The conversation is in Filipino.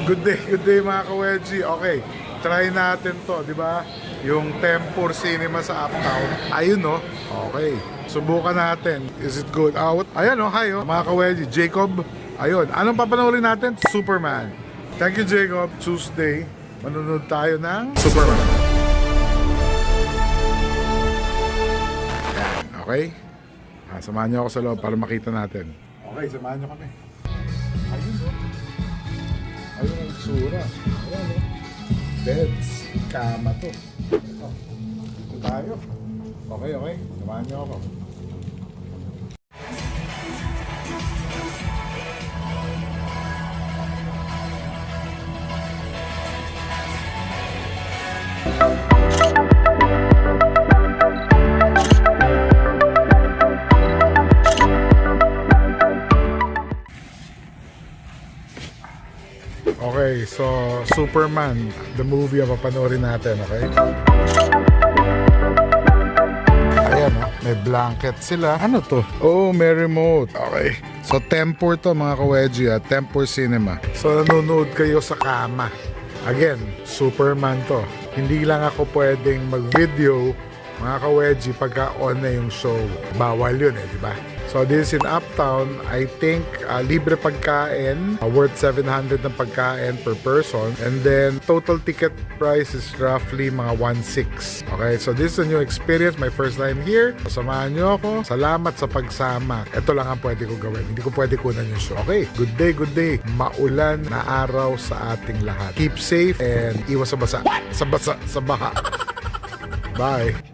Good day mga ka-wedgie. Okay, try natin to, di ba? Yung Tempur Cinema sa Uptown. Ayun no. Okay, subukan natin. Is it good? Ayan oh, hi oh. Mga ka-wedgie, Jacob. Ayun, anong papanoorin natin? Superman. Thank you Jacob. Tuesday, manunod tayo ng Superman. Ayan, okay? Samahan niyo ako sa loob para makita natin. Okay, samahan niyo kami. Ayun no. Ayun ang sura. Ayan o. Beds. Kama to. Ito. Dito tayo. Okay. Samahan niyo ako. Okay, so Superman, the movie ang papanoorin natin, okay? Ayan, oh, may blanket sila. Ano to? Oh, may remote. Okay. So Tempur to mga ka-wedgie, Tempur Cinema. So nanonood kayo sa kama. Again, Superman to. Hindi lang ako pwedeng mag-video mga ka-wedgie pagka on na yung show. Bawal yun di ba? So this is in Uptown. I think libre pagkain, worth 700 ng pagkain per person, and then total ticket price is roughly mga 1.6. Okay, so this is a new experience, my first time here. Samahan nyo ako. Salamat sa pagsama. Ito lang ang pwede ko gawin. Hindi ko pwede kunan yung show. Okay, good day. Maulan na araw sa ating lahat. Keep safe and iwas sa basa. Sa baha. Bye.